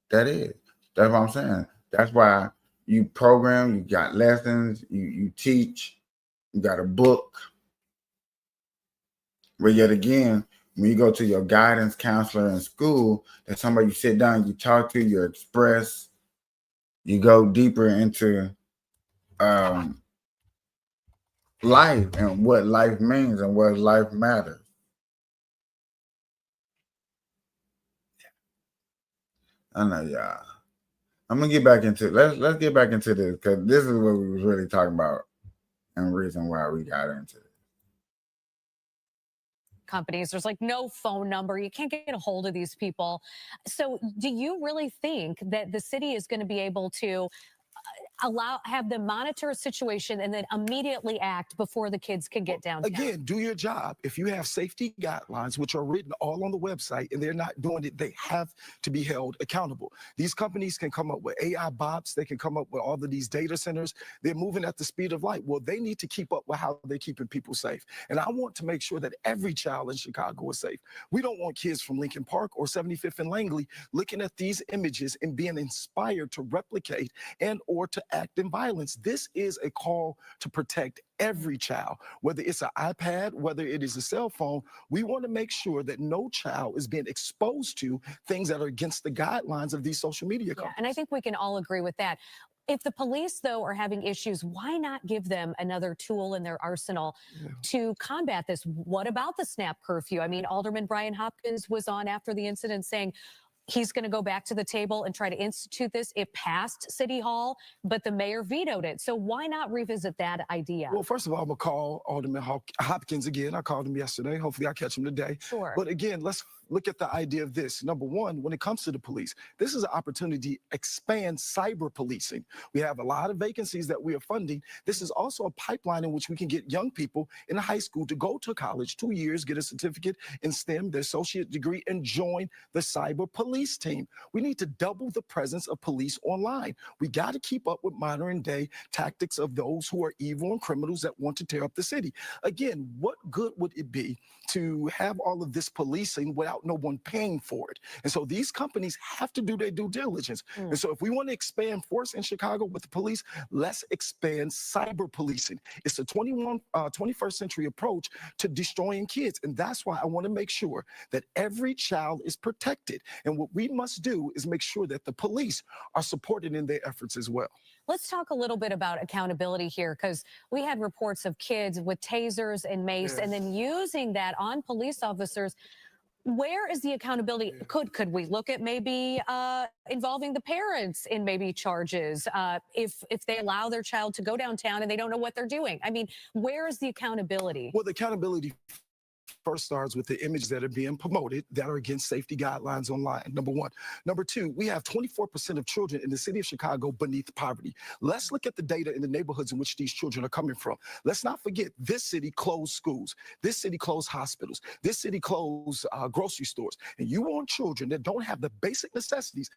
Speaker 1: that is. That's what I'm saying. That's why you program, you got lessons, you teach, you got a book. But yet again, when you go to your guidance counselor in school, that's somebody you sit down, you talk to, you express, you go deeper into life and what life means and what life matters. I know, y'all. I'm gonna get back into let's get back into this because this is what we was really talking about and the reason why we got into it.
Speaker 15: Companies, there's like no phone number. You can't get a hold of these people. So do you really think that the city is going to be able to have them monitor a situation and then immediately act before the kids can get downtown?
Speaker 16: Again, do your job. If you have safety guidelines, which are written all on the website, and they're not doing it, they have to be held accountable. These companies can come up with AI bots. They can come up with all of these data centers. They're moving at the speed of light. Well, they need to keep up with how they're keeping people safe. And I want to make sure that every child in Chicago is safe. We don't want kids from Lincoln Park or 75th and Langley looking at these images and being inspired to replicate and or to act in violence. This is a call to protect every child, whether it's an iPad, whether it is a cell phone. We want to make sure that no child is being exposed to things that are against the guidelines of these social media companies.
Speaker 15: And I think we can all agree with that. If the police, though, are having issues, why not give them another tool in their arsenal to combat this? What about the SNAP curfew? I mean, Alderman Brian Hopkins was on after the incident saying he's going to go back to the table and try to institute this. It passed City Hall, but the mayor vetoed it. So why not revisit that idea?
Speaker 16: Well, first of all, I'm going to call Alderman Hopkins again. I called him yesterday. Hopefully I'll catch him today.
Speaker 15: Sure.
Speaker 16: But again, let's look at the idea of this. Number one, when it comes to the police, this is an opportunity to expand cyber policing. We have a lot of vacancies that we are funding. This is also a pipeline in which we can get young people in high school to go to college, 2 years, get a certificate in STEM, their associate degree, and join the cyber police team. We need to double the presence of police online. We got to keep up with modern day tactics of those who are evil and criminals that want to tear up the city. Again, what good would it be to have all of this policing without no one paying for it? And so these companies have to do their due diligence. And so if we want to expand force in Chicago with the police, let's expand cyber policing. It's a 21st century approach to destroying kids. And that's why I want to make sure that every child is protected. And what we must do is make sure that the police are supported in their efforts as well.
Speaker 15: Let's talk a little bit about accountability here, because we had reports of kids with tasers and mace and then using that on police officers. Where is the accountability? Could we look at maybe involving the parents in maybe charges if they allow their child to go downtown and they don't know what they're doing? I mean, where is the accountability?
Speaker 16: Well, the accountability first starts with the images that are being promoted that are against safety guidelines online, number one. Number two, we have 24% of children in the city of Chicago beneath poverty. Let's look at the data in the neighborhoods in which these children are coming from. Let's not forget, this city closed schools. This city closed hospitals. This city closed grocery stores. And you want children that don't have the basic necessities.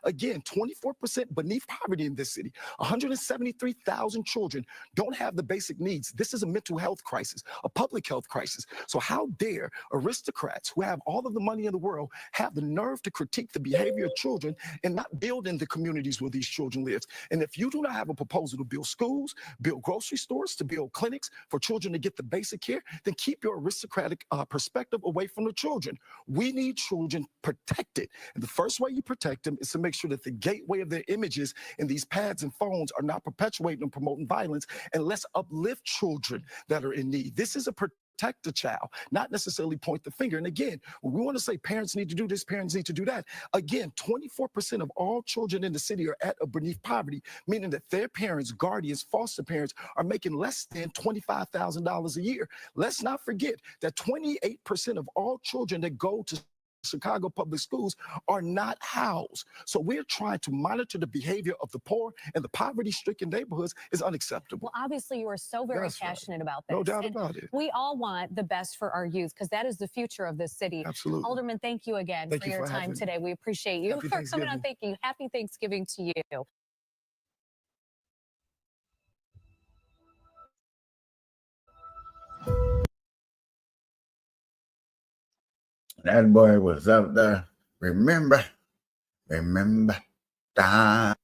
Speaker 16: Again, 24% beneath poverty in this city. 173,000 children don't have the basic needs. This is a mental health crisis, a public health crisis. So how dare aristocrats who have all of the money in the world have the nerve to critique the behavior of children and not build in the communities where these children live? And if you do not have a proposal to build schools, build grocery stores, to build clinics for children to get the basic care, then keep your aristocratic perspective away from the children. We need children protected. And the first way you protect them is to make sure that the gateway of their images in these pads and phones are not perpetuating and promoting violence, and let's uplift children that are in need. This is a protect the child, not necessarily point the finger. And again, when we want to say parents need to do this, parents need to do that, again, 24% of all children in the city are at or beneath poverty, meaning that their parents, guardians, foster parents are making less than $25,000 a year. Let's not forget that 28% of all children that go to Chicago public schools are not housed. So we're trying to monitor the behavior of the poor, and the poverty-stricken neighborhoods is unacceptable.
Speaker 15: Well, obviously, you are so very
Speaker 16: That's
Speaker 15: passionate about this.
Speaker 16: No doubt
Speaker 15: and
Speaker 16: about it.
Speaker 15: We all want the best for our youth because that is the future of this city.
Speaker 16: Absolutely.
Speaker 15: Alderman, thank you again
Speaker 16: Thank
Speaker 15: for
Speaker 16: you
Speaker 15: your
Speaker 16: for
Speaker 15: time
Speaker 16: having me.
Speaker 15: today. We appreciate you
Speaker 16: Happy
Speaker 15: for coming on.
Speaker 16: Thanksgiving.
Speaker 15: Thank you. Happy Thanksgiving to you.
Speaker 1: That boy was up there. Remember time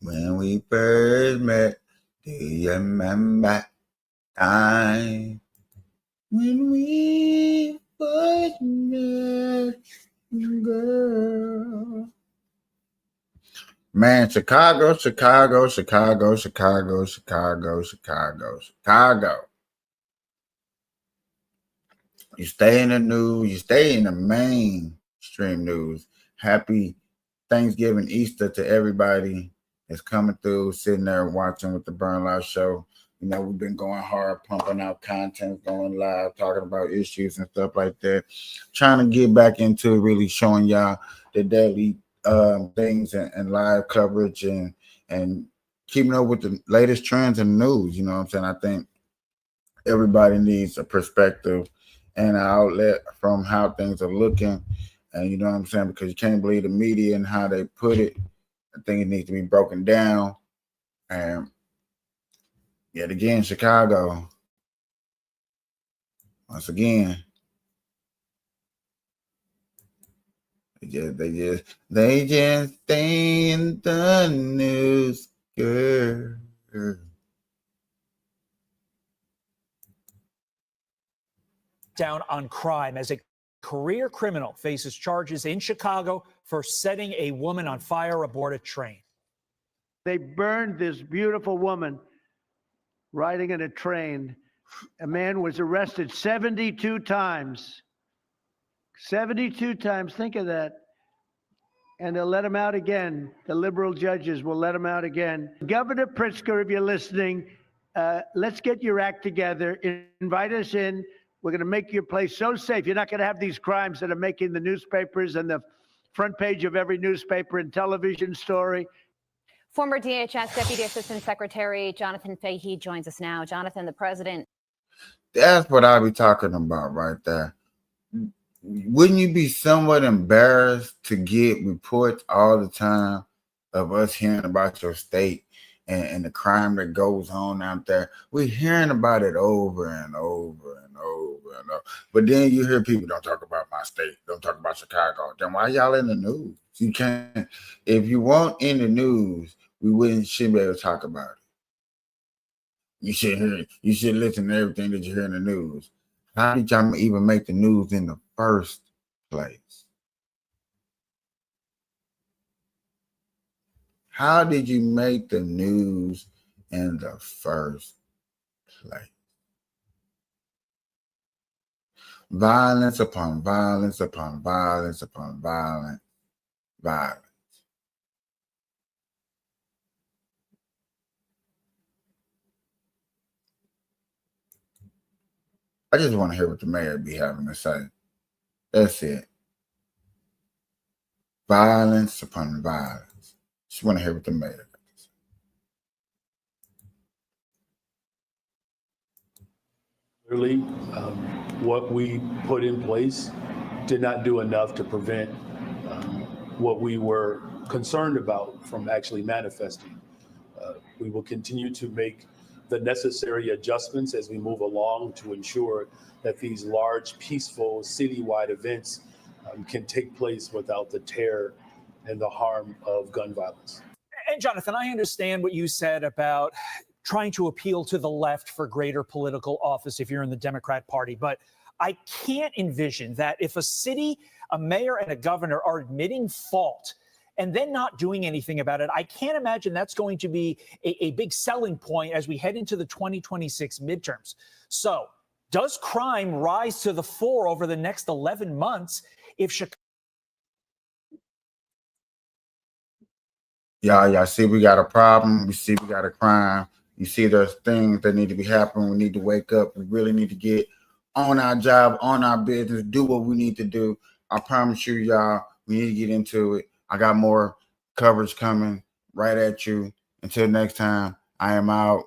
Speaker 1: when we first met. Do you remember time when we first met, girl? Man, Chicago. You stay in the news, you stay in the mainstream news. Happy Thanksgiving, Easter to everybody that's coming through, sitting there watching with the Burn Live show. You know, we've been going hard, pumping out content, going live, talking about issues and stuff like that. Trying to get back into really showing y'all the daily things and live coverage and keeping up with the latest trends in the news. You know what I'm saying? I think everybody needs a perspective and an outlet from how things are looking. And you know what I'm saying? Because you can't believe the media and how they put it. I think it needs to be broken down. And yet again, Chicago, once again, they just stay in the news, girl.
Speaker 19: Down on crime as a career criminal faces charges in Chicago for setting a woman on fire aboard a train.
Speaker 20: They burned this beautiful woman riding in a train. A man was arrested 72 times. 72 times, think of that. And they'll let him out again. The liberal judges will let him out again. Governor Pritzker, if you're listening, let's get your act together. Invite us in. We're going to make your place so safe. You're not going to have these crimes that are making the newspapers and the front page of every newspaper and television story.
Speaker 11: Former DHS Deputy Assistant Secretary Jonathan Fahey joins us now. Jonathan, the president.
Speaker 1: That's what I be talking about right there. Wouldn't you be somewhat embarrassed to get reports all the time of us hearing about your state and the crime that goes on out there? We're hearing about it over and over and over and over. But then you hear people, don't talk about my state, don't talk about Chicago. Then why y'all in the news? You can't. If you weren't in the news, shouldn't be able to talk about it. You should listen to everything that you hear in the news. How did y'all even make the news in the first place? How did you make the news in the first place? Violence upon violence upon violence upon violence. I just want to hear what the mayor be having to say. That's it. Violence upon violence. Just want to hear what the mayor got to say.
Speaker 21: Clearly, what we put in place did not do enough to prevent what we were concerned about from actually manifesting. We will continue to make the necessary adjustments as we move along to ensure that these large, peaceful, citywide events can take place without the terror and the harm of gun violence.
Speaker 19: And Jonathan, I understand what you said about trying to appeal to the left for greater political office if you're in the Democrat Party, but I can't envision that if a city, a mayor, and a governor are admitting fault and then not doing anything about it, I can't imagine that's going to be a big selling point as we head into the 2026 midterms. So does crime rise to the fore over the next 11 months if Chicago?
Speaker 1: Y'all see we got a problem. We see we got a crime. You see there's things that need to be happening. We need to wake up. We really need to get on our job, on our business, do what we need to do. I promise you, y'all, we need to get into it. I got more coverage coming right at you. Until next time, I am out.